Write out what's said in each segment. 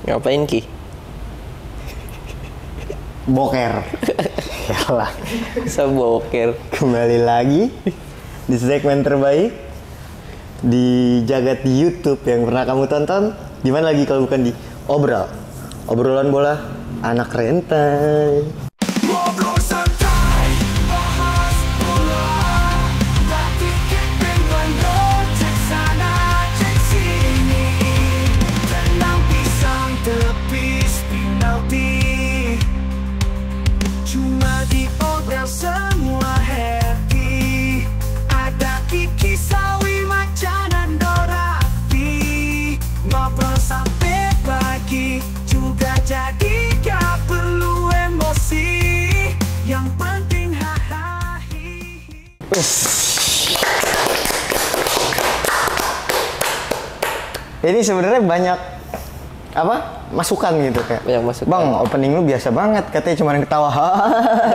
Ngapain Ki? Boker. Yalah. Seboker. Kembali lagi di segmen terbaik di jagat YouTube yang pernah kamu tonton. Di mana lagi kalau bukan di obrolan bola anak rentai. Ini sebenarnya banyak masukan gitu kayak. Banyak masukan. Bang, opening lu biasa banget, katanya cuma ketawa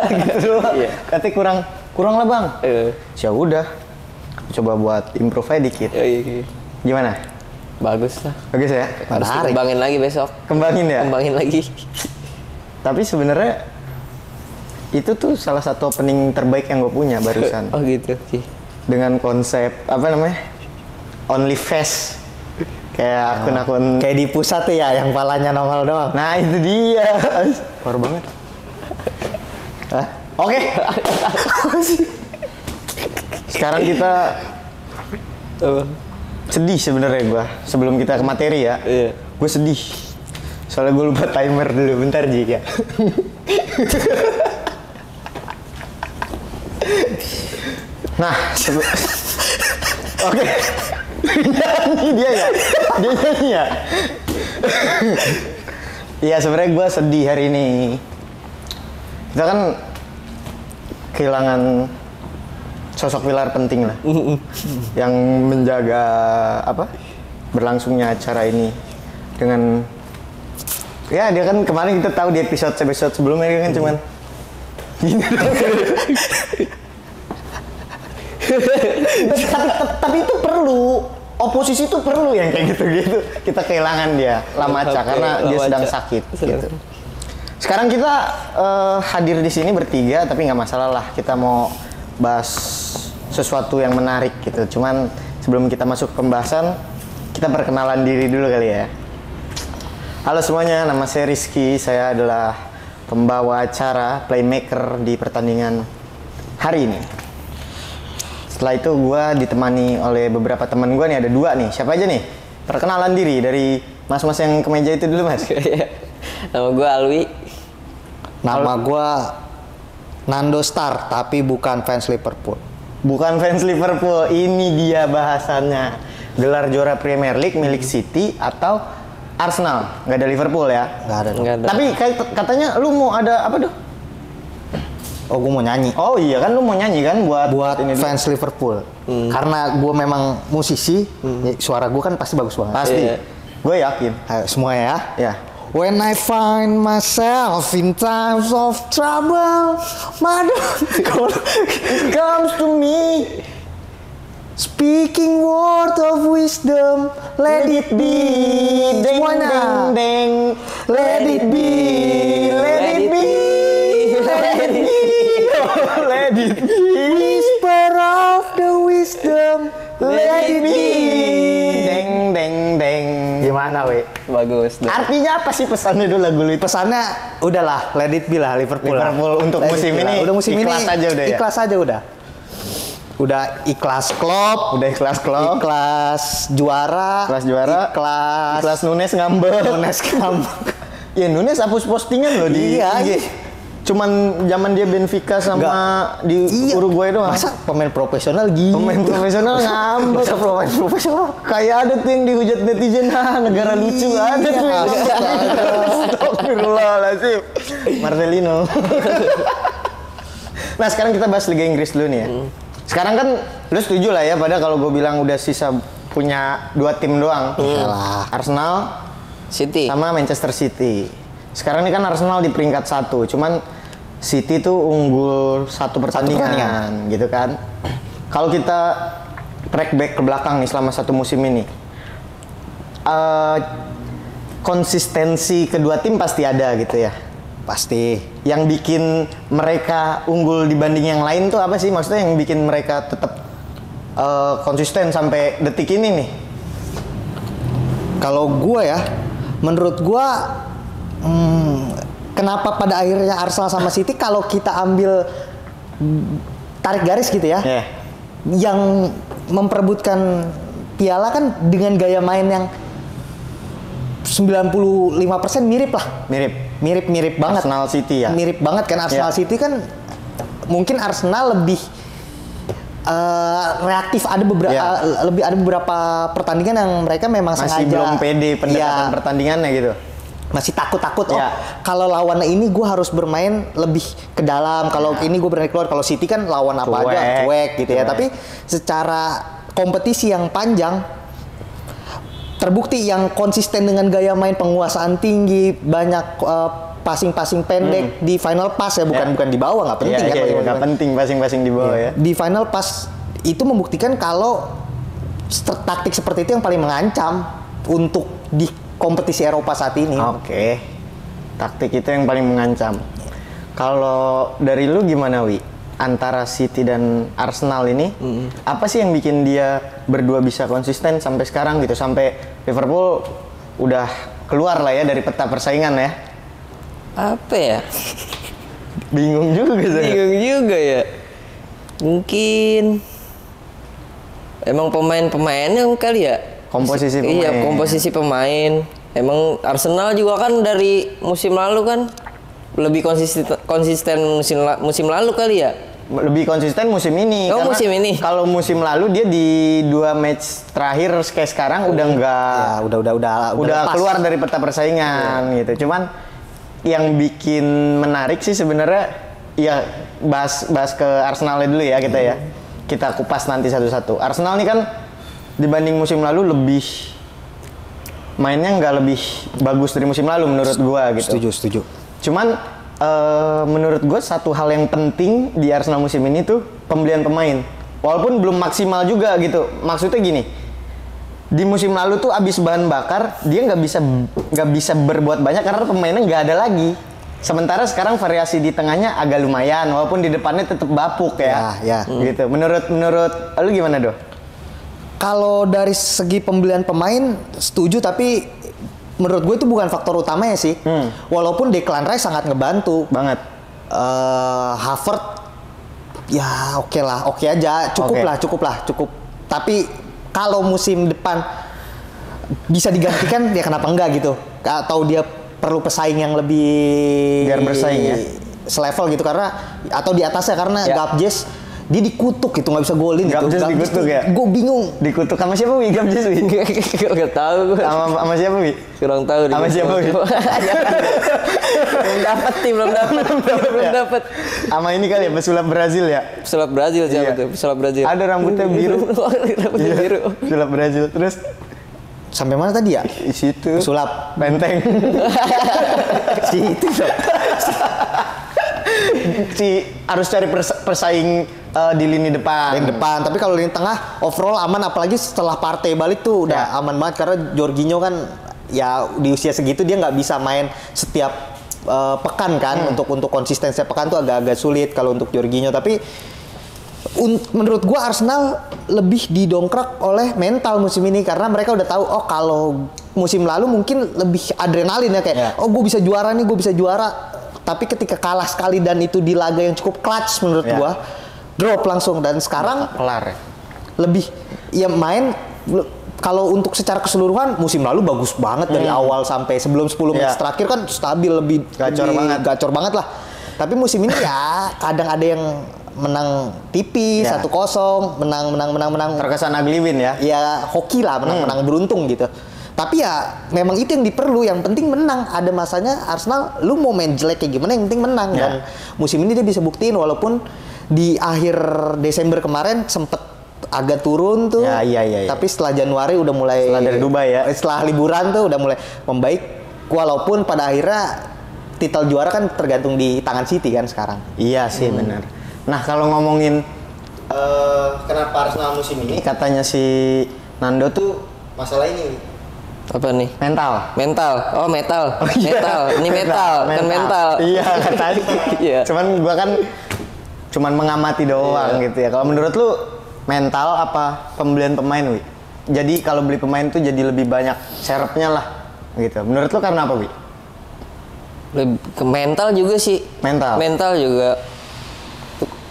gitu. Iya. Katanya kurang lah bang. Ya udah, coba buat improve aja dikit. Iya. Gimana? Bagus lah. Bagus ya? Harus dikembangin lagi besok. Kembangin ya? Kembangin lagi. Tapi sebenarnya itu tuh salah satu opening terbaik yang gue punya barusan. Oh gitu sih. Dengan konsep only face. Kayak akun-akun kayak di pusat tuh ya, yang palanya nongol doang. Nah itu dia. Parah banget. Oke. Sekarang kita sedih sebenarnya gue. Sebelum kita ke materi ya. Iya. Gue sedih. Soalnya gue lupa timer dulu. Bentar Jika. Nah, oke. Nyanyi dia ya? Dia nyanyi ya? Iya sebenarnya gue sedih hari ini. Kita kan kehilangan sosok pilar penting lah. Yang menjaga berlangsungnya acara ini. Dengan ya dia kan kemarin kita tahu di episode sebelumnya dia kan cuman gini doang. tapi itu perlu, oposisi itu perlu yang kayak gitu-gitu. Kita kehilangan dia Lamaca karena dia sedang sakit gitu. Sekarang kita hadir di sini bertiga, tapi nggak masalah lah. Kita mau bahas sesuatu yang menarik gitu. Cuman sebelum kita masuk ke pembahasan, kita perkenalan diri dulu kali ya. Halo semuanya, nama saya Rizky. Saya adalah pembawa acara, playmaker di pertandingan hari ini. Setelah itu gue ditemani oleh beberapa teman gue nih, ada dua nih. Siapa aja nih? Perkenalan diri dari mas-mas yang kemeja itu dulu mas. Nama gue Alwi. Nama gue Nando Star, tapi bukan fans Liverpool. Bukan fans Liverpool, ini dia bahasannya. Gelar juara Premier League milik City atau Arsenal? Nggak ada Liverpool ya? Nggak ada. Tapi katanya lu mau ada apa tuh? Oh, gue mau nyanyi. Oh iya kan lu mau nyanyi kan buat ini fans Liverpool. Karena gue memang musisi, ya, suara gue kan pasti bagus banget. pasti. Iya. Gue yakin. Ayo semua ya. Ya. When I find myself in times of trouble, my God comes to me, speaking word of wisdom, let it be. Semuanya. Deng. Let it be. Let it be. Let it be. Let it be. Whisper of the wisdom, let it be. Deng. Gimana, we? Bagus. Artinya apa sih pesannya dulu lagu lu itu? Pesannya udahlah, let it be lah Liverpool Untuk Let musim it be lah. ini. Udah musim ikhlas ini aja udah ya. Ikhlas aja udah. Udah ikhlas Klopp, Udah ikhlas Klopp. ikhlas juara, Ikhlas Nunes ngambek. Ya Nunes hapus postingan loh di Iya. IG. Cuman zaman dia Benfica sama di Uruguay doang. Masa pemain profesional gitu? Pemain profesional ngambek. Masa pemain profesional? Kayak ada tuh yang dihujat netizen, negara lucu ada tuh. Astagfirullahaladzim. Marcelino. Nah sekarang kita bahas Liga Inggris dulu nih ya. Sekarang kan lu setuju lah ya pada kalau gue bilang udah sisa punya 2 tim doang. Arsenal City. sama Manchester City. Sekarang ini kan Arsenal di peringkat 1, cuman City tuh unggul 1 pertandingan gitu kan. Kalau kita track back ke belakang nih selama 1 musim ini, konsistensi kedua tim pasti ada gitu ya. Pasti. Yang bikin mereka unggul dibanding yang lain tuh apa sih? Maksudnya yang bikin mereka tetap konsisten sampai detik ini nih? Kalau gua ya, menurut gua kenapa pada akhirnya Arsenal sama City kalau kita ambil tarik garis gitu ya, Yeah. yang memperebutkan piala kan dengan gaya main yang 95% mirip lah. Mirip banget. Arsenal City ya. Mirip banget kan Arsenal Ya. City kan mungkin Arsenal lebih reaktif, ada beberapa Ya. lebih ada beberapa pertandingan yang mereka memang Masih sengaja belum pede pendekatan Ya, pertandingannya gitu. masih takut-takut. Oh, Ya. kalau lawan ini gue harus bermain lebih ke dalam. Kalau ini gue berani keluar. Kalau City kan lawan apa aja cuek gitu ya. Cuek. Tapi secara kompetisi yang panjang, terbukti yang konsisten dengan gaya main penguasaan tinggi, banyak passing-passing pendek di final pass ya, bukan di bawah, nggak penting kan. Nggak penting passing-passing di bawah ya. Di final pass itu membuktikan kalau taktik seperti itu yang paling mengancam untuk di kompetisi Eropa saat ini. Oke. Taktik itu yang paling mengancam. Kalau dari lu gimana, Wi? Antara City dan Arsenal ini, apa sih yang bikin dia berdua bisa konsisten sampai sekarang gitu? Sampai Liverpool udah keluar lah ya dari peta persaingan ya. Apa ya? Bingung juga saya. Bingung juga ya. Mungkin emang pemain-pemainnya kali ya. Komposisi pemain. Iya, komposisi pemain. Emang Arsenal juga kan dari musim lalu kan lebih konsisten musim lalu kali ya. Lebih konsisten musim ini. Oh, karena musim ini. Kalau musim lalu dia di 2 match terakhir kayak sekarang udah enggak Ya, udah lepas. keluar dari peta persaingan gitu. Cuman yang bikin menarik sih sebenarnya ya bahas ke Arsenal dulu ya kita ya. Kita kupas nanti satu-satu. Arsenal ini kan dibanding musim lalu lebih mainnya nggak lebih bagus dari musim lalu menurut gua gitu. Setuju. Cuman menurut gue satu hal yang penting di Arsenal musim ini tuh pembelian pemain. Walaupun belum maksimal juga gitu. Maksudnya gini, di musim lalu tuh abis bahan bakar dia nggak bisa berbuat banyak karena pemainnya nggak ada lagi. Sementara sekarang variasi di tengahnya agak lumayan, walaupun di depannya tetap bapuk ya. Ya. Gitu. Menurut lu gimana, Do? Kalau dari segi pembelian pemain setuju, tapi menurut gue itu bukan faktor utamanya sih. Walaupun Declan Rice sangat ngebantu Banget. Havertz ya oke aja, cukup. Tapi kalau musim depan bisa digantikan ya kenapa enggak gitu? Atau dia perlu pesaing yang lebih Biar bersaing ya. selevel gitu, karena atau di atasnya karena Gabjes dia dikutuk gitu, nggak bisa golin gitu. Gabjes dikutuk ya? Gue bingung. Dikutuk sama siapa, Wi? Gabjes, Wi? Gak tahu gue. Sama siapa, Wi? Kurang tahu deh. Sama siapa, Wi? belum dapat. Sama ini kali ya, pesulap Brazil ya? Pesulap Brazil siapa Iya. tuh? Pesulap Brazil. Ada rambutnya biru. Rambutnya biru. Pesulap Brazil. Terus Sampai mana tadi ya? di situ Sulap. Benteng. Situ. Harus cari persaing di lini depan. Yang depan, tapi kalau lini tengah overall aman, apalagi setelah Partey balik tuh udah aman banget karena Jorginho kan ya di usia segitu dia nggak bisa main setiap pekan kan, untuk konsistensi pekan tuh agak-agak sulit kalau untuk Jorginho. Tapi menurut gua Arsenal lebih didongkrak oleh mental musim ini karena mereka udah tahu, oh kalau musim lalu mungkin lebih adrenalin ya kayak oh gue bisa juara nih, gue bisa juara. Tapi ketika kalah sekali dan itu di laga yang cukup clutch menurut gua, drop langsung. Dan sekarang kelar ya. lebih ya main kalau untuk secara keseluruhan musim lalu bagus banget dari awal sampai sebelum 10 menit terakhir kan stabil, lebih gacor banget lah. Tapi musim ini ya kadang ada yang menang tipis 1-0, menang. Terkesan ugly win ya. Ya hoki lah, menang beruntung gitu. Tapi ya memang itu yang diperlu, yang penting menang. Ada masanya Arsenal lu mau main jelek kayak gimana yang penting menang. Dan musim ini dia bisa buktiin walaupun di akhir Desember kemarin sempet agak turun tuh. Iya. Tapi setelah Januari udah mulai, Setelah dari Dubai ya. Setelah liburan tuh udah mulai membaik, walaupun pada akhirnya titel juara kan tergantung di tangan City kan sekarang. Iya sih benar. Nah kalau ngomongin kenapa Arsenal musim ini, katanya si Nando tuh masalah ini. Apa nih? Mental. Mental. Oh, metal. Iya. Metal. Ini metal, kan mental. Iya, kan tadi. Iya. Cuman gua kan cuman mengamati doang Iya. gitu ya. Kalau menurut lu mental apa pembelian pemain, Wi? Jadi kalau beli pemain tuh jadi lebih banyak serepnya lah gitu. Menurut lu karena apa, Wi? Ke mental juga sih. Mental. Mental juga.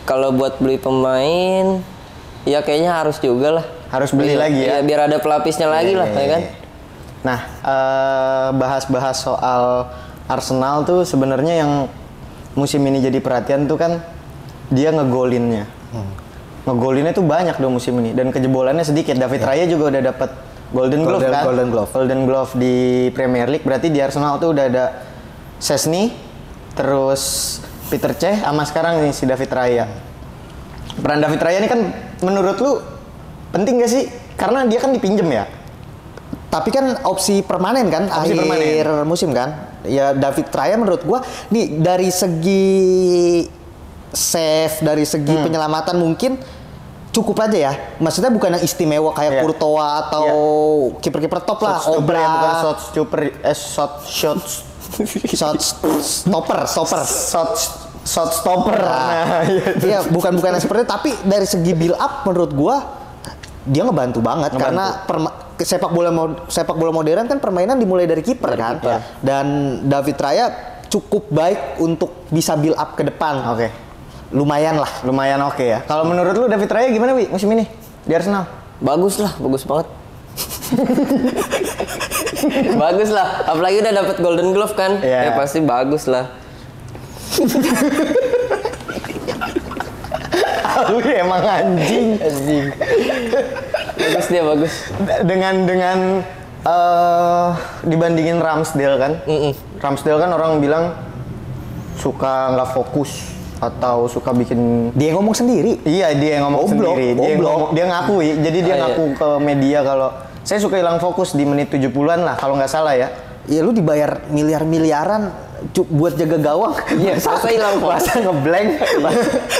Kalau buat beli pemain, ya kayaknya harus juga lah. Harus beli Iya, lagi ya. iya, biar ada pelapisnya lagi lah, ya kan? Nah, bahas-bahas soal Arsenal tuh sebenarnya yang musim ini jadi perhatian tuh kan dia ngegolinnya. Ngegolinnya tuh banyak dong musim ini dan kejebolannya sedikit. David Raya juga udah dapat Golden Glove kan? Golden Glove di Premier League. Berarti di Arsenal tuh udah ada Szczesny, terus Peter Cech, sama sekarang nih si David Raya. Peran David Raya ini kan menurut lu penting gak sih? Karena dia kan dipinjem ya. Tapi kan opsi permanen kan, Opsi akhir musim kan. Ya David Raya menurut gua nih dari segi save, dari segi penyelamatan mungkin cukup aja ya. Maksudnya bukan yang istimewa kayak Courtois atau kiper-kiper top lah. Obra bukan shot stopper. Nah, iya bukan yang seperti itu, tapi dari segi build up menurut gua dia ngebantu banget karena sepak bola modern kan permainan dimulai dari kiper kan. Dan David Raya cukup baik untuk bisa build up ke depan. Oke. Lumayan lah. Lumayan oke ya. Kalau menurut lu David Raya gimana, Wi, musim ini di Arsenal? Bagus lah, bagus banget. Bagus lah, apalagi udah dapat Golden Glove kan? Yeah. Ya pasti bagus lah. Lu emang anjing. Bagus dia, bagus. Dengan dibandingin Ramsdale kan? Ramsdale kan orang bilang suka nggak fokus atau suka bikin. Dia ngomong sendiri. Iya, dia yang ngomong sendiri. Dia ngakui. Jadi dia ngaku ke media kalau saya suka hilang fokus di menit 70-an lah kalau nggak salah ya. Ya lu dibayar miliaran buat jaga gawang. Iya, masa hilang fokus.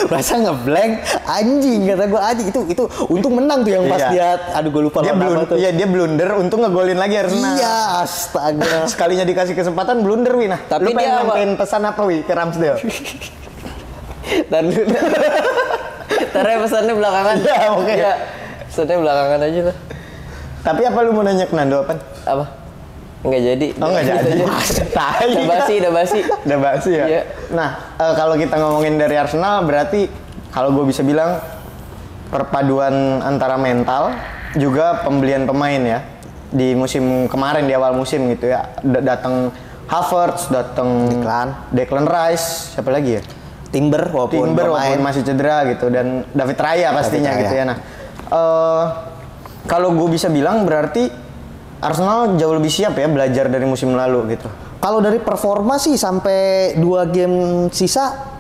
Masa ngeblank anjing kata gua anjing itu untung menang tuh yang pas dia gua lupa nama tuh. Iya, dia blunder, untung ngegolin lagi Arsenal. Iya, astaga. Sekalinya dikasih kesempatan blunder, Wi. Nah, tapi lu pengen nyampein pesan apa, Wi, ke Ramsdale? Dan ntar ya pesannya belakangan. Ya, oke. Ya, pesannya belakangan aja lah. Tapi apa lu mau nanya ke Nando apa? Apa? Nggak jadi. Oh, nggak jadi. Udah basi. Udah basi ya? Iya. Nah, kalau kita ngomongin dari Arsenal, berarti kalau gue bisa bilang perpaduan antara mental juga pembelian pemain ya. Di musim kemarin, di awal musim gitu ya. Datang Havertz, datang Declan Rice, siapa lagi ya? Timber walaupun masih cedera gitu, dan David Raya pastinya gitu ya. Nah, kalau gue bisa bilang berarti Arsenal jauh lebih siap ya belajar dari musim lalu gitu. Kalau dari performa sih sampai 2 game sisa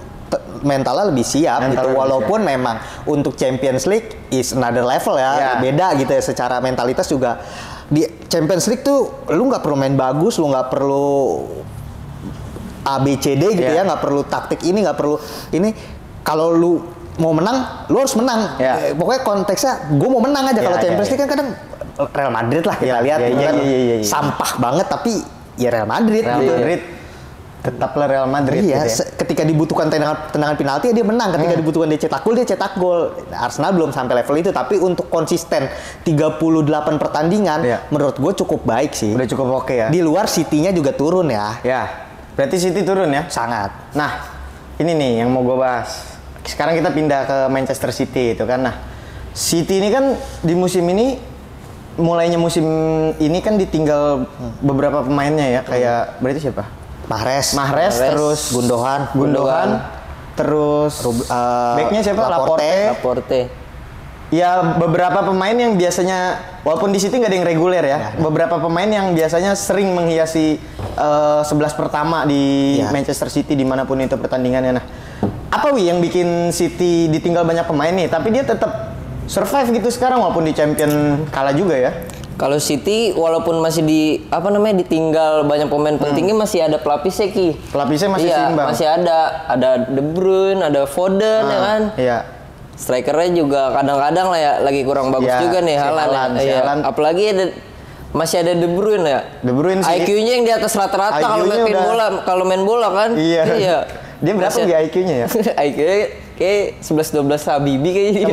mentalnya lebih siap gitu. Walaupun memang untuk Champions League is another level ya. Beda gitu ya secara mentalitas juga. Di Champions League tuh lu nggak perlu main bagus, lu nggak perlu ABCD gitu ya, nggak perlu taktik ini, nggak perlu ini. Kalau lu mau menang, lu harus menang. Pokoknya konteksnya, gue mau menang aja. Kalau Champions League kan kadang Real Madrid lah kita lihat, sampah banget tapi ya Real Madrid. Tetaplah Real Madrid. Iya, gitu ya. ketika dibutuhkan tendangan penalti dia menang, ketika dibutuhkan dia cetak gol. Arsenal belum sampai level itu, tapi untuk konsisten 38 pertandingan, menurut gue cukup baik sih. Udah cukup oke ya. Di luar City-nya juga turun ya. Ya, berarti City turun ya? Sangat. Nah, ini nih yang mau gue bahas. Sekarang kita pindah ke Manchester City itu kan. Nah, City ini kan di musim ini, mulainya musim ini kan ditinggal beberapa pemainnya ya. Kayak berarti siapa? Mahrez, terus Gundogan, terus backnya siapa? Laporte. Ya, beberapa pemain yang biasanya, walaupun di City nggak ada yang reguler ya, beberapa pemain yang biasanya sering menghiasi 11 pertama di Manchester City dimanapun itu pertandingannya. Nah, apa yang bikin City ditinggal banyak pemain nih, tapi dia tetap survive gitu sekarang walaupun di Champion kalah juga ya? Kalau City walaupun masih ditinggal banyak pemain pentingnya, masih ada pelapisnya Ki. Pelapisnya masih seimbang. Masih ada De Bruyne, ada Foden ya kan. Iya. Strikernya juga kadang-kadang lah ya lagi kurang bagus juga nih, Haaland. Haaland. Apalagi ada masih ada De Bruyne ya. De Bruyne sih. IQ-nya yang di atas rata-rata kalau main bola kan. Iya. Dia berapa Masih- di IQ-nya ya? IQ-nya kayak 11-12 Habibi kayaknya.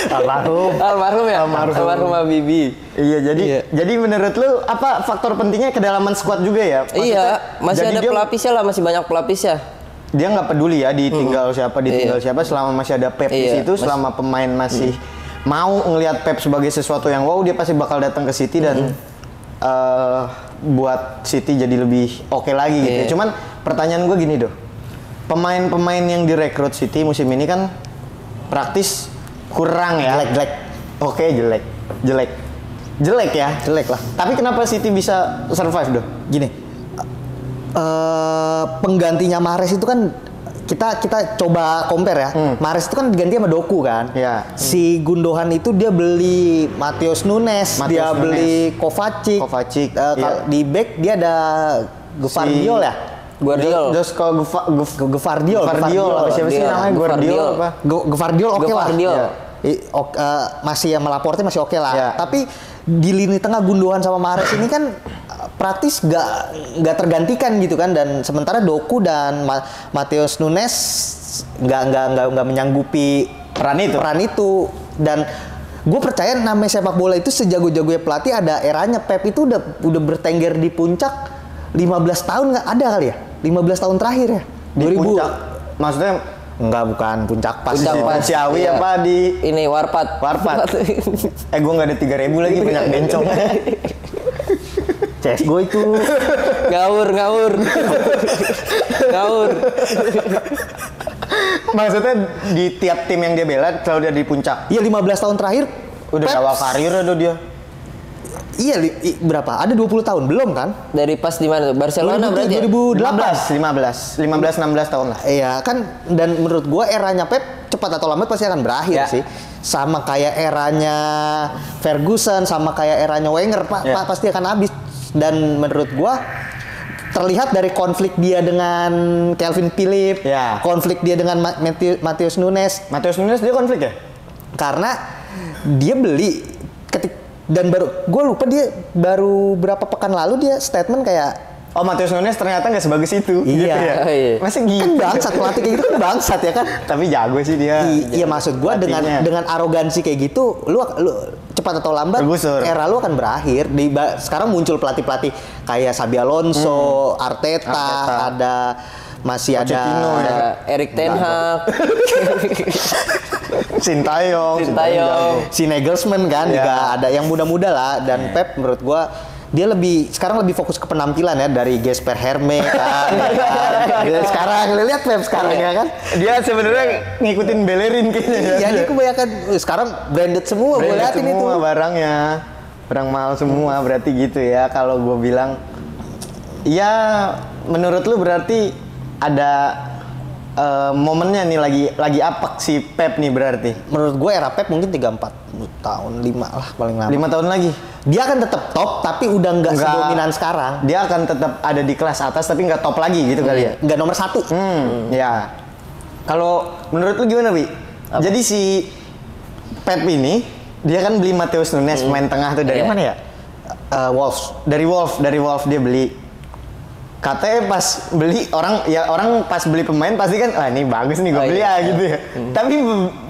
Almarhum ya. Almarhum Habibi. Iya, Iya. jadi menurut lu apa faktor pentingnya kedalaman squad juga ya? Maksudnya, Iya, masih jadi ada dia- pelapisnya lah, masih banyak pelapisnya. Dia nggak peduli ya ditinggal Iya. siapa selama masih ada Pep di Iya, situ, selama pemain masih mau ngelihat Pep sebagai sesuatu yang wow, dia pasti bakal datang ke City dan buat City jadi lebih oke lagi gitu. Iya. Cuman pertanyaan gue gini, pemain-pemain yang direkrut City musim ini kan praktis kurang ya. Jelek. Oke, jelek ya. Jelek lah. Tapi kenapa City bisa survive Gini, penggantinya Mahrez itu kan kita coba compare ya. Mahrez itu kan diganti sama Doku kan. Iya. Si Gundogan itu dia beli Matheus Nunes, Matheus dia Nunes. beli Kovacic. Iya. Di back dia ada Gvardiol ya. Guardiol. Josko Gvardiol. apa siapa sih Guardiol. namanya? Guardiol apa? Gvardiol oke lah. Gvardiol. Ya. Masih yang melapornya masih oke lah. Ya. Tapi di lini tengah Gundogan sama Mahrez ini kan praktis nggak tergantikan gitu kan, dan sementara Doku dan Matheus Nunes nggak menyanggupi Peran itu. Dan gue percaya namanya sepak bola itu sejago-jagonya pelatih ada eranya. Pep itu udah bertengger di puncak 15 tahun nggak ada kali ya, 15 tahun terakhir ya. Di puncak. Maksudnya Bukan puncak pas. Puncak pas. Ciawi Iya. apa di Ini Warpat. gue nggak ada 3.000 lagi banyak bencong. CSGO itu. Ngawur. Maksudnya di tiap tim yang dia bela selalu dia di puncak. Iya 15 tahun terakhir Udah Pep- awal karir udah dia. Iya, berapa? Ada 20 tahun belum kan? Dari pas di mana tuh? Barcelona berarti ya? 2008. 15 16 tahun lah. Iya kan, dan menurut gua eranya Pep cepat atau lambat pasti akan berakhir Ya. sih. Sama kayak eranya Ferguson, sama kayak eranya Wenger, Ya. pasti akan habis. Dan menurut gua terlihat dari konflik dia dengan Calvin Phillips, Ya. konflik dia dengan Matheus Nunes, Matheus Nunes dia konflik ya? karena dia beli dan gue lupa dia baru berapa pekan lalu dia statement kayak Oh, Matheus Nunes ternyata nggak sebagus itu. Iya. Gitu ya? Oh, iya. Masih kan gitu. bangsat, pelatih kayak gitu kan bangsat ya kan. Tapi jago sih dia. Iya, maksud gua Pelatihnya. dengan arogansi kayak gitu, lu cepat atau lambat Tergusur. era lu akan berakhir. Sekarang muncul pelatih-pelatih kayak Xabi Alonso, Arteta, ada masih Pochettino, ada Ada Erik Ten Hag. Sintayong. si Nagelsmann kan Iya. juga ada yang muda-muda lah, dan Pep menurut gua dia sekarang lebih fokus ke penampilan ya, dari Jesper Herme kan. Sekarang lihat Pep sekarang ya kan. Dia sebenarnya ngikutin Bellerin kayaknya ya. Iya, dia kebanyakan sekarang branded semua, gue Branded liatin itu. semua barangnya. Barang mahal semua berarti gitu ya. Kalau gue bilang, ya menurut lu berarti ada momennya nih lagi apek si Pep nih berarti. Menurut gue era Pep mungkin 3-4 tahun, 5 lah paling lama. 5 tahun lagi. Dia akan tetap top tapi udah nggak sedominan sekarang. Dia akan tetap ada di kelas atas tapi nggak top lagi gitu kali ya. Nggak nomor 1. Ya. Kalau menurut lu gimana, Wi? Jadi si Pep ini dia kan beli Matheus Nunes pemain tengah tuh dari Iya. mana ya? Wolves. Dari Wolf dia beli. Katanya pas beli orang pas beli pemain pasti kan wah ini bagus nih gue Oh, beli iya. ya gitu ya. Tapi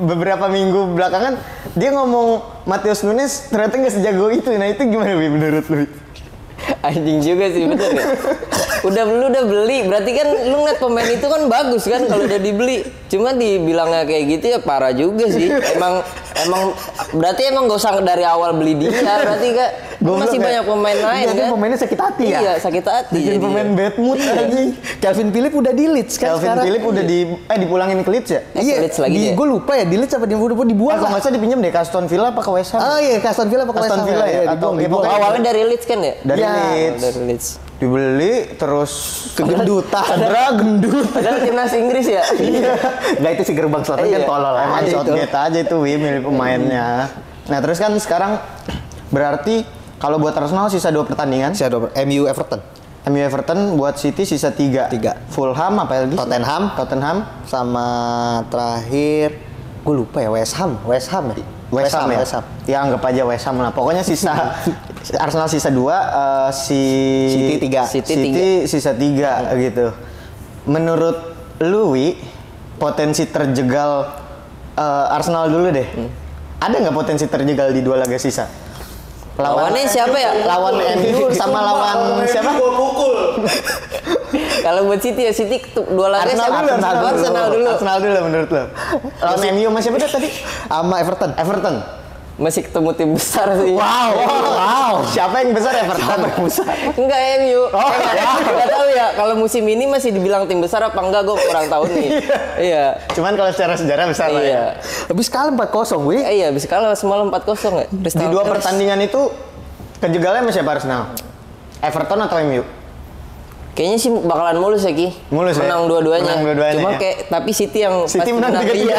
beberapa minggu belakangan dia ngomong Matheus Nunes ternyata nggak sejago itu. Nah itu gimana, Wi, menurut lu? Anjing juga sih, bener ya. Lu udah beli, berarti kan lu ngeliat pemain itu kan bagus kan kalau udah dibeli. Cuma dibilangnya kayak gitu ya parah juga sih. Emang berarti emang gak usah dari awal beli dia, berarti kan masih banyak pemain lain Jadi kan. pemainnya sakit hati ya. Iya, sakit hati. Bikin jadi. pemain bad mood anjing. Calvin Phillips udah di Leeds kan Calvin sekarang. Phillips udah dipulangin ke Leeds ya? Iya, Leeds lagi dia. gue lupa ya di Leeds apa udah dibuang Kalau lah. nggak salah dipinjam deh ke Aston Villa apa ke West Ham? Oh iya, ke Aston Villa apa ke West Aston Ham Villa ya? Atau dibuang. pokoknya- Awalnya dari Leeds kan ya? Dari Ya, Leeds. Dari Leeds. Dibeli terus Kegendutan. cedera gendut. Padahal timnas Inggris ya. Iya. Nggak, itu si gerbang selatan kan Iya. tolol Emang aja itu. Southgate aja itu Wi milih pemainnya. Nah terus kan sekarang berarti kalau buat Arsenal sisa 2 pertandingan. MU Everton. MU Everton, buat City sisa 3. 3. Fulham apa lagi? Tottenham Tottenham. sama terakhir gue lupa ya, West Ham ya. West Ham ya. West Ham. Ya anggap aja West Ham lah. Pokoknya sisa Arsenal sisa 2, City 3. City sisa 3 gitu. Menurut lu, Wi, potensi terjegal Arsenal dulu deh. Ada nggak potensi terjegal di 2 laga sisa? Lawannya siapa ya? Lawan MU sama lawan siapa? Kalau buat City ya City 2 laga Arsenal dulu menurut lo. Lawan MU sama siapa tadi? Sama Everton. Masih ketemu tim besar sih. Wow. Siapa yang besar Everton? Enggak MU. Enggak tahu ya kalau musim ini masih dibilang tim besar apa enggak, gue kurang tahu nih. Iya. Cuman kalau secara sejarah besar lah ya. Iya. Habis kalah 4-0, Wi. Iya, habis kalah semalam 4-0 ya. Di 2 pertandingan itu kejegalnya sama siapa Arsenal? Everton atau MU? Kayaknya sih bakalan mulus ya Ki. Mulus ya? Menang dua-duanya. ya? Cuma kayak tapi City yang City pasti menang 3-3. Iya.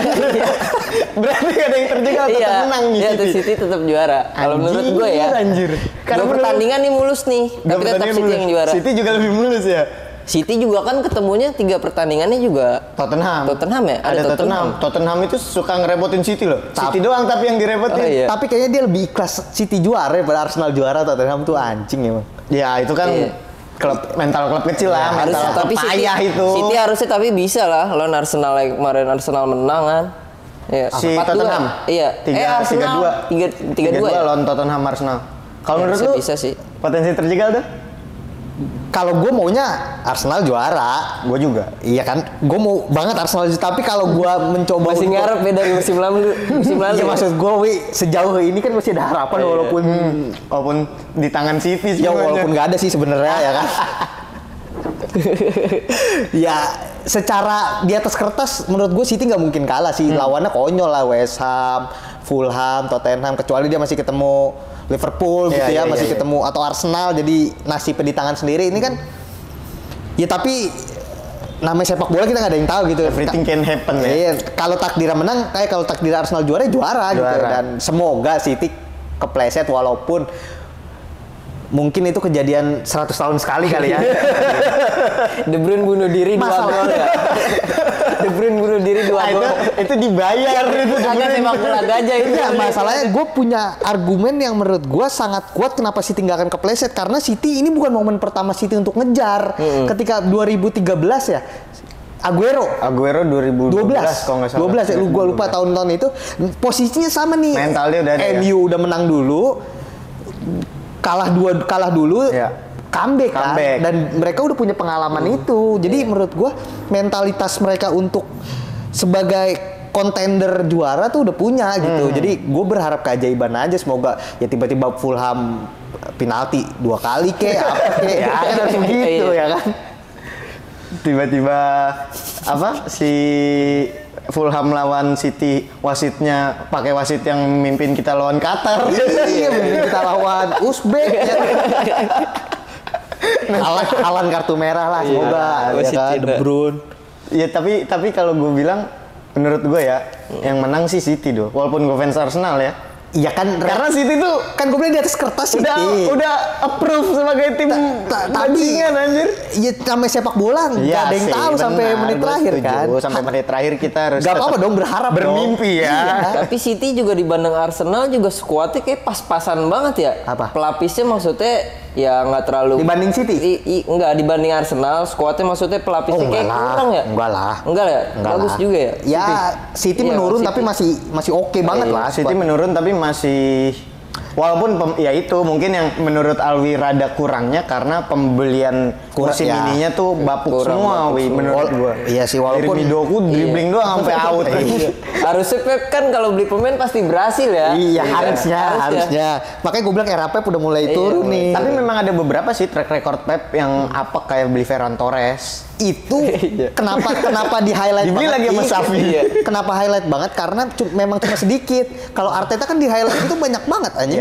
Berarti gak ada yang terjegal, tetap menang nih Iya, City. City tetap juara. Kalau menurut gue ya. Anjir. Dua pertandingan nih mulus nih, tapi tetap City yang juara. City juga lebih mulus ya? City juga kan ketemunya 3 pertandingannya juga Tottenham ya? Ada Tottenham. Tottenham itu suka ngerepotin City loh. City doang tapi yang direpotin. Oh, iya. Tapi kayaknya dia lebih ikhlas City juara daripada Arsenal juara. Tottenham tuh anjing emang. Ya itu kan mental klub kecil lah. Harus mental tapi payah itu. City harusnya tapi bisa lah lawan Arsenal yang kemarin Arsenal menang kan. Iya. Si 4-2. Tottenham. Iya. Arsenal 3-2 ya. lawan Tottenham Arsenal. Kalau menurut lu bisa sih. Potensi terjegal tuh? Kalau gue maunya Arsenal juara. Gue juga. Iya kan, gue mau banget Arsenal. Tapi kalau gue mencoba Masih ngarep ya dari musim lalu. Iya maksud gue, sejauh ini kan masih ada harapan walaupun di tangan City ya semuanya. walaupun nggak ada sih sebenarnya ya kan. Ya secara di atas kertas menurut gue City nggak mungkin kalah sih. Lawannya konyol lah, West Ham, Fulham, Tottenham, kecuali dia masih ketemu Liverpool gitu ya, masih ketemu atau Arsenal, jadi nasibnya di tangan sendiri. Ini kan ya tapi namanya sepak bola kita nggak ada yang tahu gitu. Everything can happen ya. Iya, kalau takdirnya menang, kalau takdir Arsenal juara gitu. Dan semoga City kepleset walaupun mungkin itu kejadian 100 tahun sekali kali ya. De Bruyne bunuh diri 2 gol ya. De Bruyne bunuh diri 2 gol. Itu dibayar itu. Agak sepak bola gajah itu. Ya, masalahnya gue punya argumen yang menurut gue sangat kuat kenapa City nggak akan kepleset, karena City ini bukan momen pertama City untuk ngejar. Ketika 2013 ya, Aguero 2012 kalau nggak salah. 12 ya, gue lupa tahun-tahun itu posisinya sama nih. Mental dia udah ada ya? MU udah menang dulu, kalah dulu. Ya. Comeback kan, dan mereka udah punya pengalaman itu. Jadi menurut gua mentalitas mereka untuk sebagai kontender juara tuh udah punya gitu. Jadi gue berharap keajaiban aja, semoga ya tiba-tiba Fulham penalti 2 kali apa ya kan harus begitu ya kan. Tiba-tiba si Fulham lawan City, wasitnya pakai wasit yang mimpin kita lawan Qatar. Iya, mimpin kita lawan Uzbek ya. Alan kartu merah lah semoga ya kan, De Bruyne. Ya tapi kalau gue bilang menurut gue ya yang menang sih City doh. Walaupun gue fans Arsenal ya. Iya kan, karena City tuh kan gue bilang di atas kertas City. Udah approve sebagai tim tandingan anjir. Iya namanya sepak bola nggak ada yang tahu sampai menit terakhir kan. Sampai menit terakhir kita harus nggak apa-apa dong, berharap bermimpi ya. Iya. Tapi City juga dibanding Arsenal juga skuadnya kayak pas-pasan banget ya. Apa? Pelapisnya maksudnya ya nggak terlalu dibanding City? Nggak dibanding Arsenal, skuadnya maksudnya pelapisnya kayak kurang ya? Enggak ya? Bagus juga ya? Ya City menurun tapi masih oke banget lah. City menurun tapi masih walaupun ya itu mungkin yang menurut Alwi rada kurangnya karena pembelian musim ininya tuh bapuk semua menurut gua. Iya sih, walaupun Doku dribbling doang sampai out. Harusnya Pep kan kalau beli pemain pasti berhasil ya. Iya, harusnya. Makanya gue bilang era Pep udah mulai turun nih. Tapi memang ada beberapa sih track record Pep yang apa kayak beli Ferran Torres. Itu kenapa di highlight dibeli banget lagi sama Xavi. Kenapa highlight banget? Karena memang cuma sedikit. Kalau Arteta kan di highlight itu banyak banget anjing.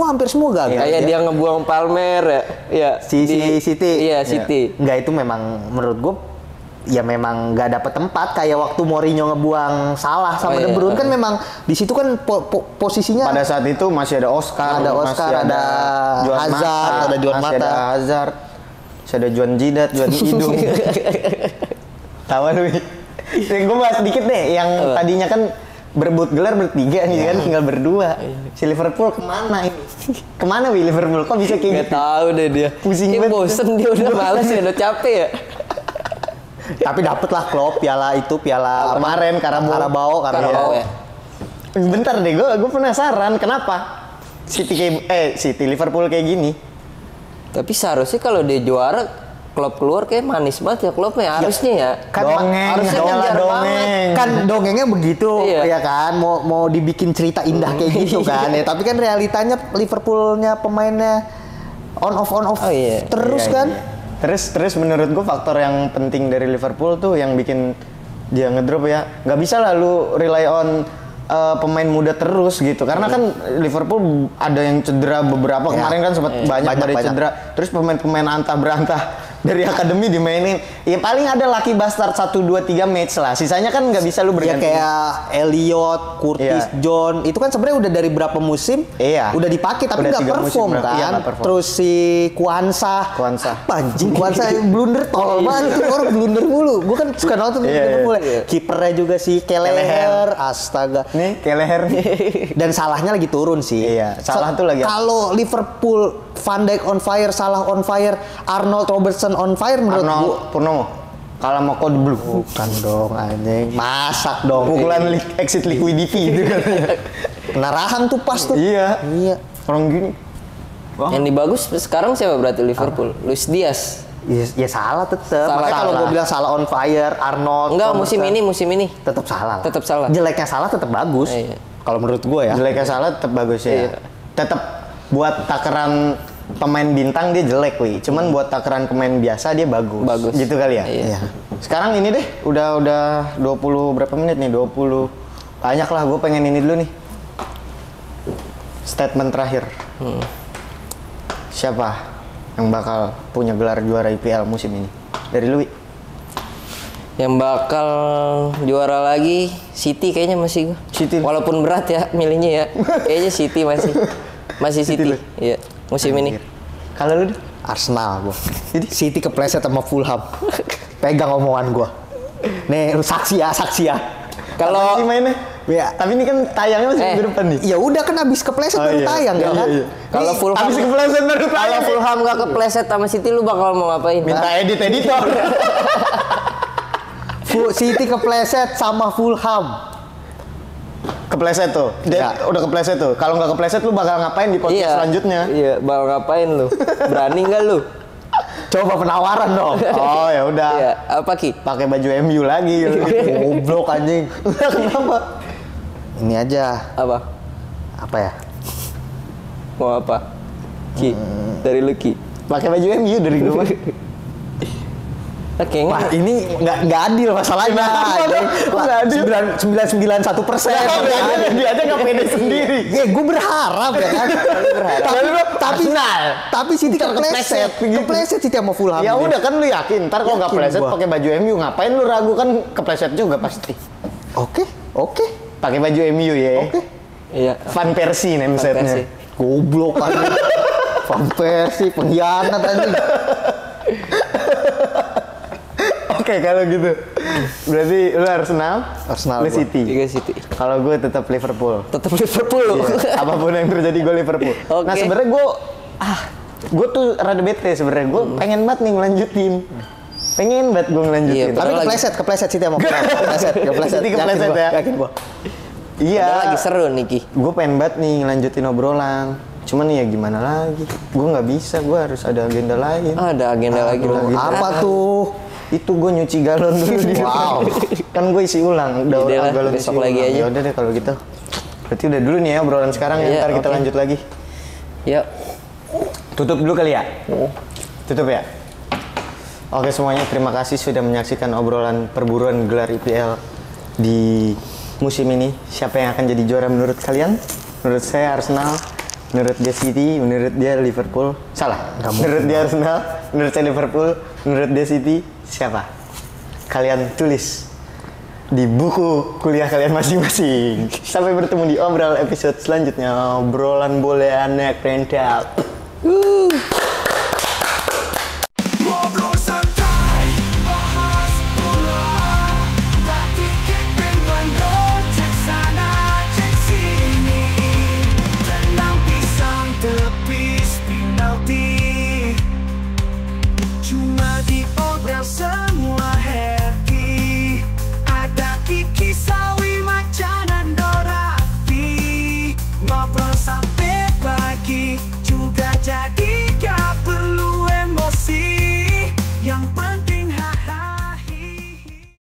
Hampir semua gagal. Kayak dia ngebuang Palmer ya. City. Iya, City. Enggak, itu memang menurut gue ya memang nggak dapet tempat. Kayak waktu Mourinho ngebuang Salah sama De Bruyne kan memang di situ kan posisinya pada saat itu masih ada Oscar, ada Hazard, ada Juan Mata, ada Hazard, masih ada Juan Jidat, Juan Hidung. Tahu lu? Gue bahas sedikit deh yang tadinya kan berebut gelar bertiga nih kan, tinggal berdua. Si Liverpool kemana ini? Kemana Wi Liverpool? Kok bisa kayak Nggak gitu? tahu deh dia. Pusing Kayak banget. bosen dia udah malas ya, udah capek ya. Tapi dapet lah Klopp piala Kemarin Carabao. Carabao ya. Bentar deh, gue penasaran kenapa City Liverpool kayak gini. Tapi seharusnya kalau dia juara, Klopp keluar kayak manis banget ya Kloppnya, harusnya ya. Kan harusnya dongeng, ngejar dongeng. banget. Kan dongengnya begitu, Iya. ya kan? Mau dibikin cerita indah kayak gitu kan ya. Tapi kan realitanya Liverpoolnya pemainnya on off Oh, iya. terus Iya, kan. iya. Terus menurut gue faktor yang penting dari Liverpool tuh yang bikin dia ngedrop ya. Nggak bisa lah lu rely on pemain muda terus gitu. Karena kan Liverpool ada yang cedera beberapa Ya. kemarin kan sempat banyak cedera. Terus pemain-pemain antah berantah dari akademi dimainin. Ya paling ada Lucky Bastard 1 2 3 match lah. Sisanya kan nggak bisa lu Ya berganti. kayak Elliot, Curtis Iya. John, itu kan sebenarnya udah dari berapa musim Iya. udah dipakai tapi Udah nggak 3 musim perform berarti. kan. Iya, nggak perform. Terus si Kwanza. Kwanza. Anjing Kwanza blunder tol banget tuh, orang blunder mulu. Gue kan suka nonton Iya, Liverpool. iya. Kipernya juga si Kelleher, astaga. Nih Kelleher nih. Dan Salahnya lagi turun sih. Iya, Salah tuh lagi. Kalau Liverpool Van Dijk on fire, Salah on fire, Arnold Robertson on fire menurut gua. Arnold Purnomo kalah sama Code Blue. Bukan dong anjing. Masak dong. Pukulan exit liquidity itu kan. Penarahan tuh pas tuh. Iya. Iya. Orang gini. Yang dibagus sekarang siapa berarti Liverpool? Luis Diaz. Ya salah tetep. Salah. Makanya kalau gue bilang Salah on fire, Arnold. Enggak, Robertson, musim ini. tetap salah lah. Tetap salah. Jeleknya Salah tetap bagus. Iya. Kalau menurut gue ya. Jeleknya Salah tetap bagus ya. Iya. Tetap buat takaran pemain bintang dia jelek wi. Cuman buat takaran pemain biasa dia bagus. Bagus. Gitu kali ya. Iya. Sekarang ini deh udah 20 berapa menit nih? 20. Banyak lah, gue pengen ini dulu nih. Statement terakhir. Siapa yang bakal punya gelar juara IPL musim ini? Dari lu, Wi. Yang bakal juara lagi City kayaknya masih gua. City. Walaupun berat ya milihnya ya. Kayaknya City masih City. lu? Iya, musim ini. Kalau lu deh? Arsenal gue. City kepleset sama Fulham. Pegang omongan gue. Nih saksi ya. Kalau Kapan sih mainnya? Ya. Tapi ini kan tayangnya masih minggu depan nih. Ya udah kan abis kepleset Oh, baru iya. tayang Iya, ya kan. iya. Kalau Nih, Fulham Habis kepleset baru kalau tayang. Fulham nggak kepleset sama City lu bakal mau ngapain? Minta edit editor. City kepleset sama Fulham. Kepleset tuh. Dia Ya. udah kepleset tuh. Kalau nggak kepleset lu bakal ngapain di podcast selanjutnya? Iya, bakal ngapain lu? Berani nggak lu? Coba penawaran dong. Oh ya udah. Iya, apa Ki? Pakai baju MU lagi. Goblok anjing. Kenapa? Ini aja Apa? apa ya? Mau apa? Ki, dari lu Ki. Pakai baju MU dari gue. Kayaknya Wah ini nggak adil masalahnya. Kenapa? Nggak adil. 991%. Dia aja nggak pede sendiri. Ya gue berharap ya kan. Tapi City kepleset. Kepleset City sama Fulham. Ya ini. udah kan lu yakin. Ntar kalau nggak Yakin pleset gua. pakai baju MU ngapain lu ragu kan kepleset juga pasti. Oke. Pakai baju MU ya. Oke. iya. Van Persie name Persie. setnya. Goblok anjing. Van Persie pengkhianat anjing. Oke kalau gitu. Berarti lu Arsenal, Arsenal lu gua. City. Tiga City. Kalau gue tetap Liverpool. Tetap Liverpool lu. Iya, apapun yang terjadi gue Liverpool. Oke. Nah sebenarnya gue tuh rada bete sebenarnya. Gue pengen banget nih ngelanjutin. Pengen banget gue ngelanjutin. Iya, Tapi Padahal kepleset City sama Fulham. Kepleset. City Yakin kepleset gua, ya. Yakin gua. Iya. Padahal lagi seru nih Ki. Gue pengen banget nih ngelanjutin obrolan. Cuman ya gimana lagi? Gue nggak bisa. Gue harus ada agenda lain. Ada agenda lagi lu. Apa tuh? Itu gue nyuci galon dulu di Wow. Kan gue isi ulang. Yaudah lah, galon besok isi lagi ulang. aja. Ya udah deh kalau gitu. Berarti udah dulu nih ya obrolan sekarang ya. Iya, Ntar kita oke. lanjut lagi. Ya. Tutup dulu kali ya? Tutup ya? Oke semuanya, terima kasih sudah menyaksikan obrolan perburuan gelar IPL di musim ini. Siapa yang akan jadi juara menurut kalian? Menurut saya Arsenal, menurut dia City, menurut dia Liverpool. Salah, menurut dia Arsenal, menurut saya Liverpool, menurut dia City. Siapa? Kalian tulis di buku kuliah kalian masing-masing. Sampai bertemu di obrol episode selanjutnya. Obrolan boleh aneh, rentap.